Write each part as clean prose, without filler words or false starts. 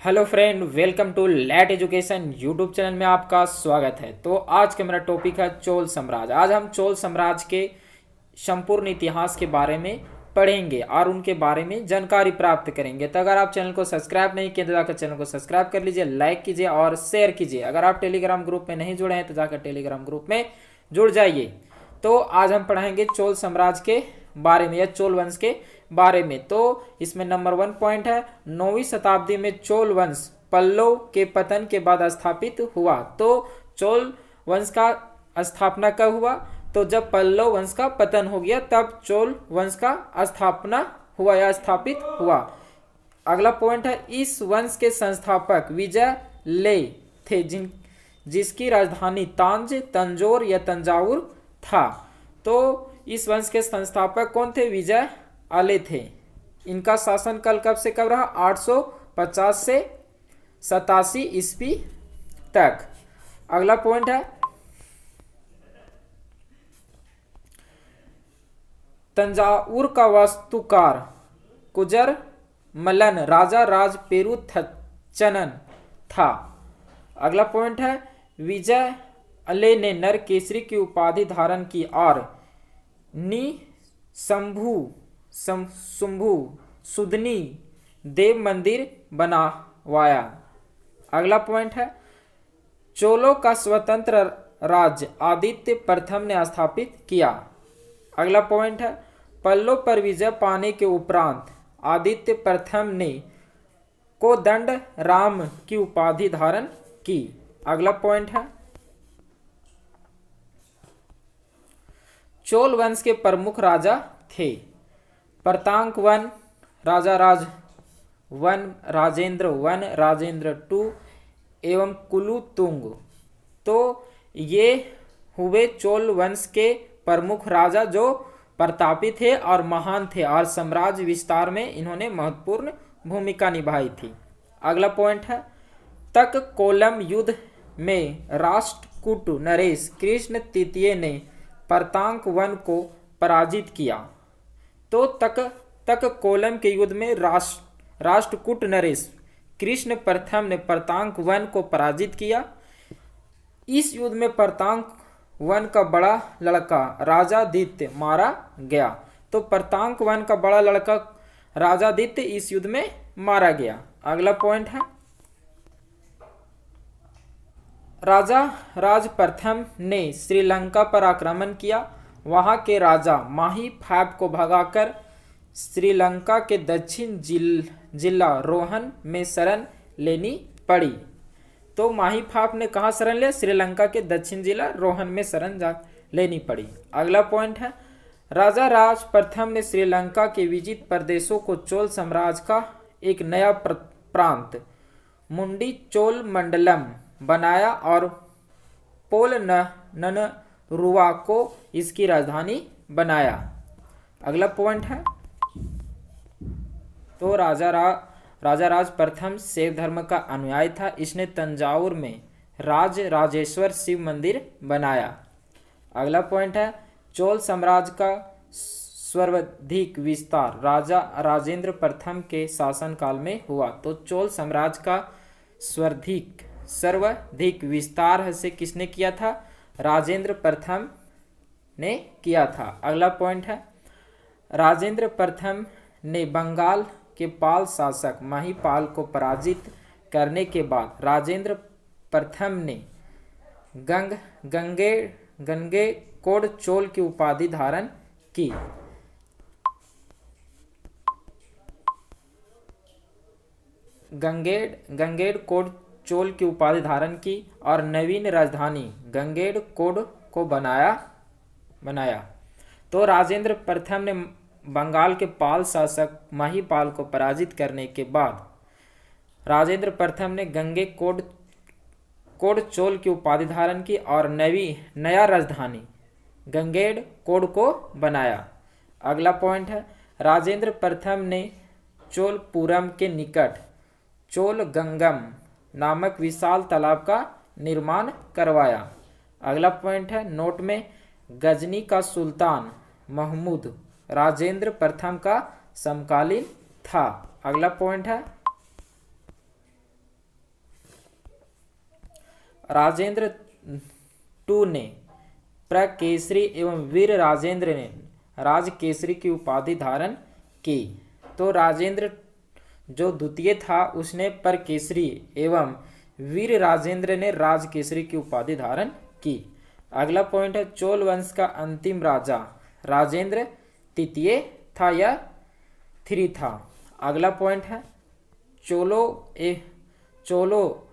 Hello friend, welcome to let education YouTube channel में आपका स्वागत है। तो आज का मेरा टॉपिक है चोल साम्राज्य। आज हम चोल साम्राज्य के संपूर्ण इतिहास के बारे में पढ़ेंगे और उनके बारे में जानकारी प्राप्त करेंगे। तो अगर आप चैनल को सब्सक्राइब नहीं किए तो जाकर चैनल को सब्सक्राइब कर लीजिए, लाइक कीजिए और शेयर कीजिए। अगर आप टेलीग्राम ग्रुप में नहीं जुड़े हैं तो जाकर टेलीग्राम ग्रुप में जुड़ जाइए। तो आज हम पढ़ेंगे चोल साम्राज्य के बारे में या चोल वंश के बारे में। तो इसमें नंबर 1 पॉइंट है, 9वीं शताब्दी में चोल वंश पल्लव के पतन के बाद स्थापित हुआ। तो चोल वंश का स्थापना कब हुआ? तो जब पल्लव वंश का पतन हो गया तब चोल वंश का स्थापना हुआ या स्थापित हुआ। अगला पॉइंट है, इस वंश के संस्थापक विजय ले थे जिसकी राजधानी तांज, तंजौर या तंजावुर था। तो इस वंश के संस्थापक कौन थे? विजय आले थे। इनका शासनकाल कब से कब रहा? 850 से 87 ईस्वी तक। अगला पॉइंट है, तंजावुर का वास्तुकार कुजर मल्लन राजा राज पेरुथचनन था। अगला पॉइंट है, विजय अले ने नर केसरी की उपाधि धारण की और शुंभु सुधनी देव मंदिर बनवाया। अगला पॉइंट है, चोलों का स्वतंत्र राज्य आदित्य प्रथम ने स्थापित किया। अगला पॉइंट है, पल्लव पर विजय पाने के उपरांत आदित्य प्रथम ने कोदंड राम की उपाधि धारण की। अगला पॉइंट है, चोल वंश के प्रमुख राजा थे Parantaka one, Raja Raja one, Rajendra one, Rajendra two एवं कुलुतुंग। तो ये हुए चोल वंश के प्रमुख राजा जो प्रतापी थे और महान थे और साम्राज्य विस्तार में इन्होंने महत्वपूर्ण भूमिका निभाई थी। अगला पॉइंट है, तक कोलम युद्ध में राष्ट्रकूट नरेश कृष्ण तृतीय ने प्रतांक वन को पराजित किया। तो तक कोलम के युद्ध में राष्ट्रकूट नरेश कृष्ण प्रथम ने प्रतांक वन को पराजित किया। इस युद्ध में प्रतांक वन का बड़ा लड़का राजादित्य मारा गया। तो प्रतांक वन का बड़ा लड़का राजादित्य इस युद्ध में मारा गया। अगला पॉइंट है, राजा राज प्रथम ने श्रीलंका पर आक्रमण किया। वहां के राजा माही फैब को भगाकर श्रीलंका के दक्षिण जिला रोहन में शरण लेनी पड़ी। तो माही फैब ने कहाँ शरण लिया? श्रीलंका के दक्षिण जिला रोहन में शरण लेनी पड़ी। अगला पॉइंट है, राजा राज प्रथम ने श्रीलंका के विजित प्रदेशों को चोल साम्राज्य का एक नया प्रांत मुंडी चोल मंडलम बनाया और पोल ननरुआ को इसकी राजधानी बनाया। अगला पॉइंट है, तो राजा राज प्रथम शैव धर्म का अनुयायी था। इसने तंजावुर में राजेश्वर शिव मंदिर बनाया। अगला पॉइंट है, चोल साम्राज्य का सर्वाधिक विस्तार राजा राजेंद्र प्रथम के शासनकाल में हुआ। तो चोल साम्राज्य का सर्वाधिक विस्तार से किसने किया था? राजेंद्र प्रथम ने किया था। अगला पॉइंट है, राजेंद्र प्रथम ने बंगाल के पाल शासक महिपाल को पराजित करने के बाद राजेंद्र प्रथम ने गंगेकोंड चोल की उपाधि धारण की। गंगेकोंड चोल की उपाधि धारण की और नवीन राजधानी गंगेकोंड को बनाया। तो राजेंद्र प्रथम ने बंगाल के पाल शासक महिपाल को पराजित करने के बाद राजेंद्र प्रथम ने गंगेकोंड चोल की उपाधि धारण की और नया राजधानी गंगेकोंड को बनाया। अगला पॉइंट है, राजेंद्र प्रथम ने चोलपुरम के निकट चोलगंगम नामक विशाल तालाब का निर्माण करवाया। अगला पॉइंट है, नोट में गजनी का सुल्तान महमूद राजेंद्र प्रथम का समकालीन था। अगला पॉइंट है, राजेंद्र टू ने प्रकेसरी एवं वीर राजेंद्र ने राजकेसरी की उपाधि धारण की। तो राजेंद्र जो द्वितीय था उसने प्रकेसरी एवं वीर राजेंद्र ने राजकेसरी की उपाधि धारण की। अगला पॉइंट है चोल वंश का अंतिम राजा राजेंद्र तृतीय था या थ्री था। अगला पॉइंट है चोलो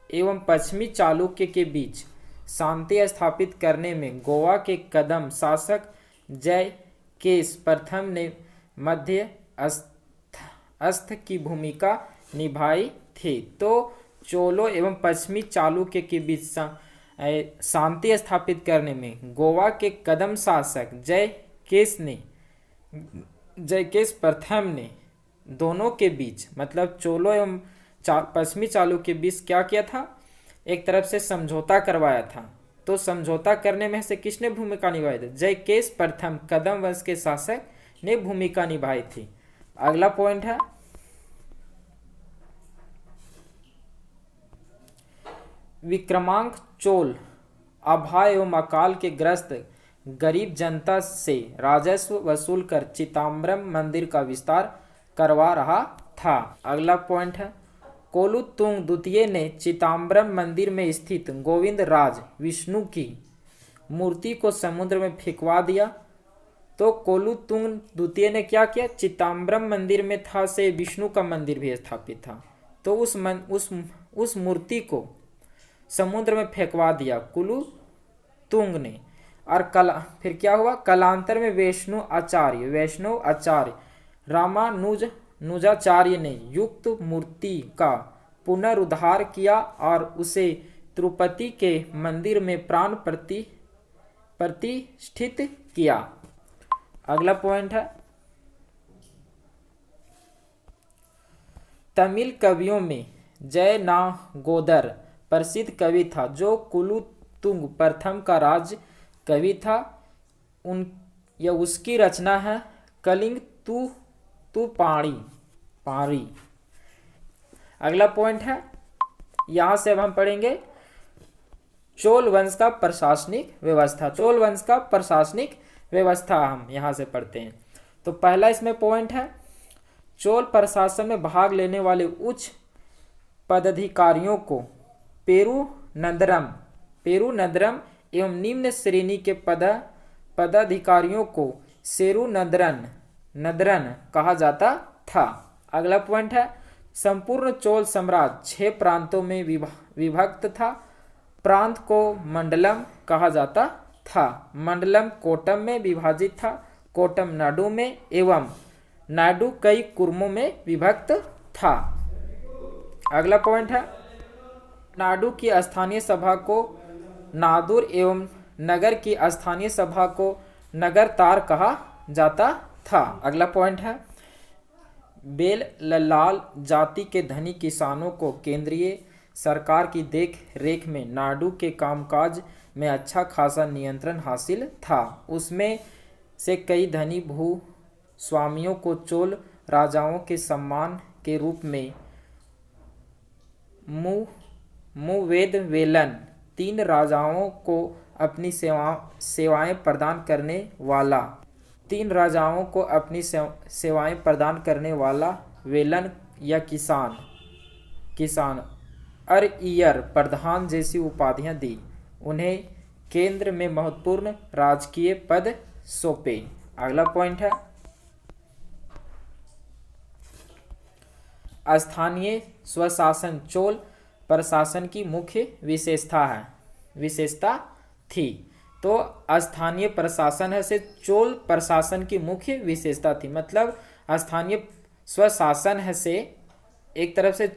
एवं पश्चिमी चालुक्य के बीच शांति स्थापित करने में गोवा के कदम शासक जयकेश प्रथम ने मध्य अस्थ की भूमिका निभाई थी। तो चोलो एवं पश्चिमी चालुक्य के बीच शांति स्थापित करने में गोवा के कदम शासक जयकेश प्रथम ने दोनों के बीच मतलब चोलो एवं पश्चिमी चालुक्य के बीच क्या किया था, एक तरफ से समझौता करवाया था। तो समझौता करने में से किसने भूमिका निभाई थी? जयकेश प्रथम कदम वंश के शासक ने भूमिका निभाई थी। अगला पॉइंट है विक्रमांक चोल अभाव एवं अकाल के ग्रस्त गरीब जनता से राजस्व वसूल कर चिदंबरम मंदिर का विस्तार करवा रहा था। अगला पॉइंट है कोलुतुंग द्वितीय ने चिदंबरम मंदिर में स्थित गोविंद राज विष्णु की मूर्ति को समुद्र में फेंकवा दिया। तो कोलुतुंग द्वितीय ने क्या किया, चिदंबरम मंदिर में था से विष्णु का मंदिर भी स्थापित था, तो उस मूर्ति को समुद्र में फेंकवा दिया कुलुतुंग ने। और फिर क्या हुआ, कालांतर में वैष्णव आचार्य रामानुजाचार्य ने युक्त मूर्ति का पुनरुद्धार किया और उसे तिरुपति के मंदिर में प्राण प्रतिष्ठित किया। अगला पॉइंट है तमिल कवियों में जयनागोदर प्रसिद्ध कवि था जो कुलुतुंग प्रथम का राज कवि था। उसकी रचना है कलिंग तू पारी। अगला पॉइंट है यहां से अब हम पढ़ेंगे चोल वंश का प्रशासनिक व्यवस्था। चोल वंश का प्रशासनिक व्यवस्था हम यहां से पढ़ते हैं। तो पहला इसमें पॉइंट है चोल प्रशासन में भाग लेने वाले उच्च पदाधिकारियों को पेरुनंदरम एवं निम्न श्रेणी के पदाधिकारियों को सेरुनंदरन कहा जाता था। अगला पॉइंट है संपूर्ण चोल साम्राज्य 6 प्रांतों में विभक्त था। प्रांत को मंडलम कहा जाता था। मंडलम कोटम में विभाजित था, कोटम नाडु में एवं नाडु कई कुर्मों में विभक्त था। अगला पॉइंट है नाडु की स्थानीय सभा को नादुर एवं नगर की स्थानीय सभा को नगरतार कहा जाता था। अगला पॉइंट है बेललाल जाति के धनी किसानों को केंद्रीय सरकार की देख रेख में नाडु के कामकाज में अच्छा खासा नियंत्रण हासिल था। उसमें से कई धनी भूस्वामियों को चोल राजाओं के सम्मान के रूप में मुवेदवेलन 3 राजाओं को अपनी सेवाएं प्रदान करने वाला वेलन या किसान अरइयर प्रधान जैसी उपाधियां दी। उन्हें केंद्र में महत्वपूर्ण राजकीय पद सौंपे। अगला पॉइंट है स्थानीय स्वशासन चोल प्रशासन की मुख्य विशेषता थी। तो स्थानीय प्रशासन है से चोल प्रशासन की मुख्य विशेषता थी, मतलब स्थानीय स्वशासन है से एक तरफ से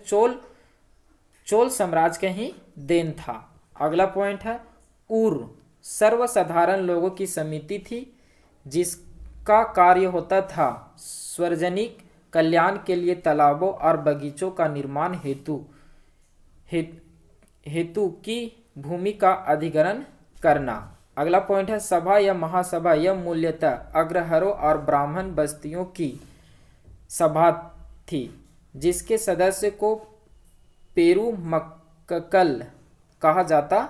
चोल साम्राज्य का ही देन था। अगला पॉइंट है सर्वसाधारण लोगों की समिति थी जिसका कार्य होता था सार्वजनिक कल्याण के लिए तालाबों और बगीचों का निर्माण हेतु की भूमि का अधिग्रहण करना। अगला पॉइंट है सभा या महासभा यह मूल्यतः अग्रहारों और ब्राह्मण बस्तियों की सभा थी जिसके सदस्य को पेरुमक्कल कहा जाता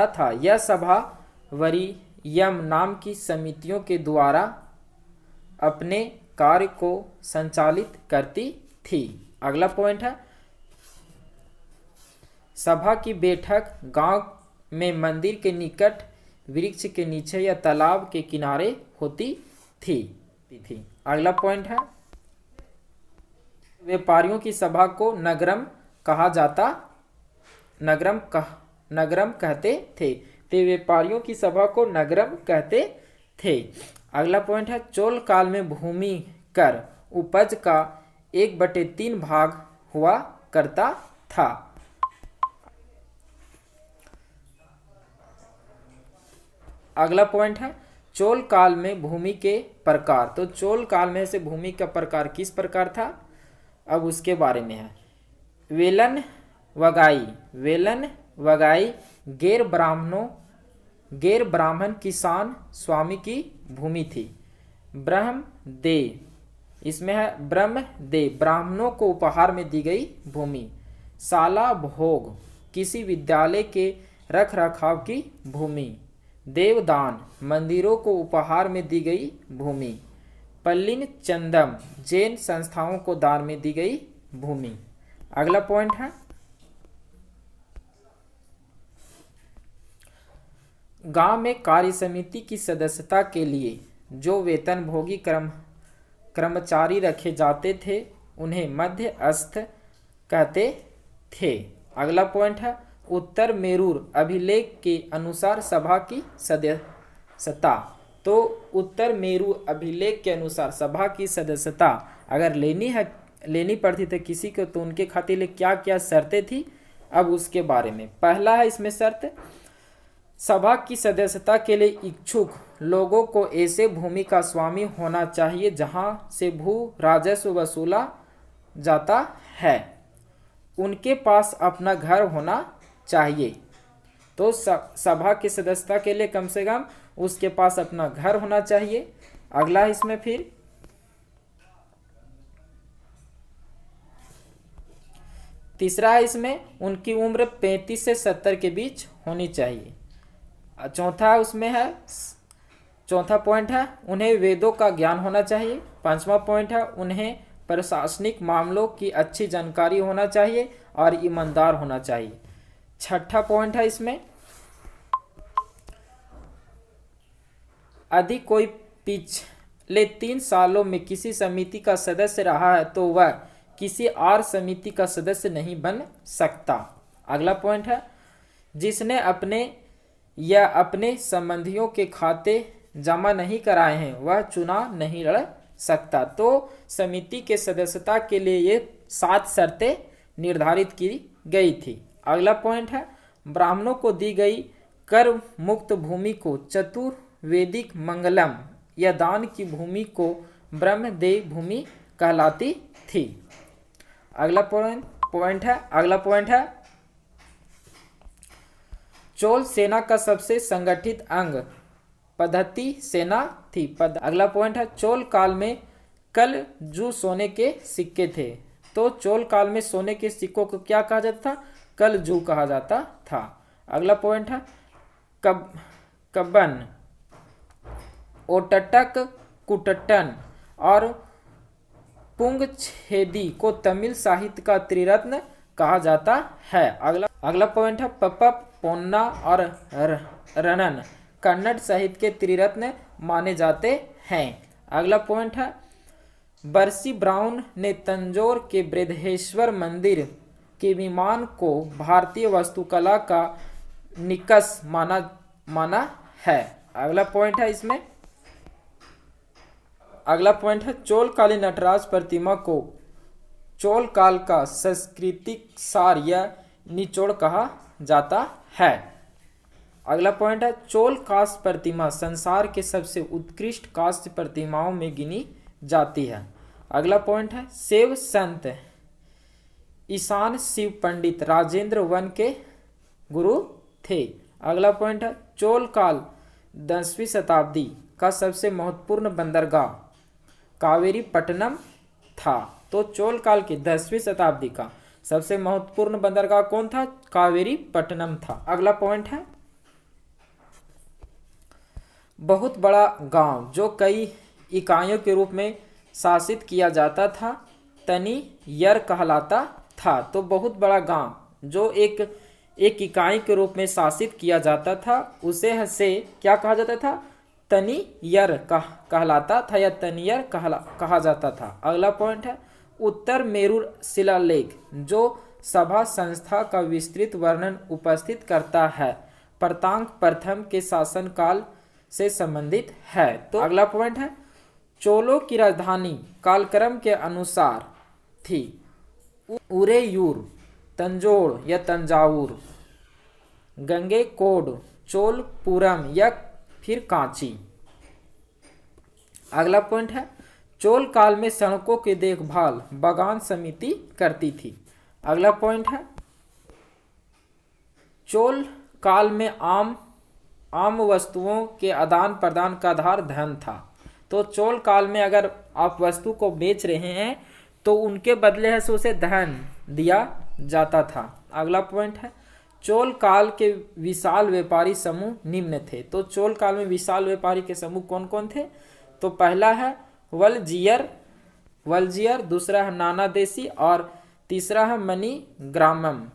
था। यह सभा वरीयम नाम की समितियों के द्वारा अपने कार्य को संचालित करती थी। अगला पॉइंट है, सभा की बैठक गांव में मंदिर के निकट, वृक्ष के नीचे या तालाब के किनारे होती थी। अगला पॉइंट है, व्यापारियों की सभा को नगरम कहते थे। तो व्यापारियों की सभा को नगरम कहते थे। अगला पॉइंट है, चोल काल में भूमि कर उपज का 1/3 भाग हुआ करता था। अगला पॉइंट है, चोल काल में भूमि के प्रकार। तो चोल काल में से भूमि का प्रकार किस प्रकार था, अब उसके बारे में है। वेलन वगाई गैर ब्राह्मण किसान स्वामी की भूमि थी। ब्रह्मदेव, इसमें है ब्रह्मदेव, ब्राह्मणों को उपहार में दी गई भूमि। शाला भोग, किसी विद्यालय के रख रखाव की भूमि। देवदान, मंदिरों को उपहार में दी गई भूमि। पल्लिन चंदम, जैन संस्थाओं को दान में दी गई भूमि। अगला पॉइंट है, गांव में कार्य समिति की सदस्यता के लिए जो वेतनभोगी कर्मचारी रखे जाते थे उन्हें मध्यस्थ कहते थे। अगला पॉइंट है, उत्तर मेरूर अभिलेख के अनुसार सभा की सदस्यता। तो उत्तर मेरू अभिलेख के अनुसार सभा की सदस्यता अगर लेनी पड़ती थी किसी को, तो उनके खातिर क्या क्या शर्तें थी, अब उसके बारे में। पहला है इसमें शर्त, सभा की सदस्यता के लिए इच्छुक लोगों को ऐसे भूमि का स्वामी होना चाहिए जहां से भू राजस्व वसूला जाता है। उनके पास अपना घर होना चाहिए। तो सभा की सदस्यता के लिए कम से कम उसके पास अपना घर होना चाहिए। अगला इसमें फिर तीसरा है इसमें उनकी उम्र 35 से 70 के बीच होनी चाहिए। चौथा पॉइंट है उन्हें वेदों का ज्ञान होना चाहिए। पांचवा पॉइंट है उन्हें प्रशासनिक मामलों की अच्छी जानकारी होना चाहिए और ईमानदार होना चाहिए। छठा पॉइंट है इसमें, यदि कोई पिछले 3 सालों में किसी समिति का सदस्य रहा है तो वह किसी और समिति का सदस्य नहीं बन सकता। अगला पॉइंट है, जिसने अपने संबंधियों के खाते जमा नहीं कराए हैं वह चुनाव नहीं लड़ सकता। तो समिति के सदस्यता के लिए ये 7 शर्तें निर्धारित की गई थी। अगला पॉइंट है, ब्राह्मणों को दी गई कर मुक्त भूमि को चतुर्वेदिक मंगलम या दान की भूमि को ब्रह्मदेव भूमि कहलाती थी। अगला पॉइंट है चोल सेना का सबसे संगठित अंग पद्धति सेना थी। अगला पॉइंट है, चोल काल में कल जू सोने के सिक्के थे। तो चोल काल में सोने के सिक्कों को क्या कहा जाता था, कल जू कहा जाता था। अगला पॉइंट है, कब्बन, ओटटक, कुटटन और पुंगछेदी को तमिल साहित्य का त्रिरत्न कहा जाता है। अगला पॉइंट है, पप्पप, पोन्ना और रनन कन्नड़ साहित्य के त्रिरत्न माने जाते हैं। अगला पॉइंट है, बर्सी ब्राउन ने तंजौर के बृहदेश्वर मंदिर के विमान को भारतीय वास्तुकला का निकष माना है। अगला पॉइंट है इसमें, चोल कालीन नटराज प्रतिमा को चोल काल का सांस्कृतिक सार या निचोड़ कहा जाता है। अगला पॉइंट है, चोल काष्ठ प्रतिमा संसार के सबसे उत्कृष्ट काष्ठ प्रतिमाओं में गिनी जाती है। अगला पॉइंट है, शैव संत ईशान शिव पंडित राजेंद्र वन के गुरु थे। अगला पॉइंट है, चोल काल 10वीं शताब्दी का सबसे महत्वपूर्ण बंदरगाह कावेरी पट्टनम था। तो चोल काल की 10वीं शताब्दी का सबसे महत्वपूर्ण बंदरगाह कौन था? कावेरी पट्टनम था। अगला पॉइंट है, बहुत बड़ा गांव जो कई इकाइयों के रूप में शासित किया जाता था तनियर कहलाता था। तो बहुत बड़ा गांव जो एक इकाई के रूप में शासित किया जाता था उसे से क्या कहा जाता था? तनियर कहलाता था या तनियर कहा जाता था। अगला पॉइंट है, उत्तर मेरू शिलालेख जो सभा संस्था का विस्तृत वर्णन उपस्थित करता है प्रतांग प्रथम के शासन काल से संबंधित है। तो अगला पॉइंट है, चोलों की राजधानी कालक्रम के अनुसार थी उरेयूर, तंजोड़ या तंजावुर, गंगेकोंड, चोलपुरम या फिर कांची। अगला पॉइंट है, चोल काल में सड़कों की देखभाल बागान समिति करती थी। अगला पॉइंट है, चोल काल में आम वस्तुओं के आदान प्रदान का आधार धन था। तो चोल काल में अगर आप वस्तु को बेच रहे हैं तो उनके बदले से उसे धन दिया जाता था। अगला पॉइंट है, चोल काल के विशाल व्यापारी समूह निम्न थे। तो चोल काल में विशाल व्यापारी के समूह कौन कौन थे? तो पहला है वलजियर, दूसरा है नानादेशी और तीसरा है मणिग्रामम।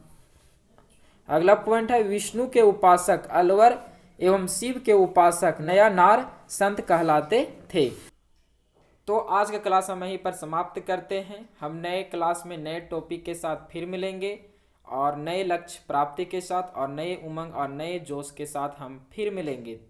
अगला पॉइंट है, विष्णु के उपासक अलवर एवं शिव के उपासक नयानार संत कहलाते थे। तो आज का क्लास हम यहीं पर समाप्त करते हैं। हम नए क्लास में नए टॉपिक के साथ फिर मिलेंगे और नए लक्ष्य प्राप्ति के साथ और नए उमंग और नए जोश के साथ हम फिर मिलेंगे।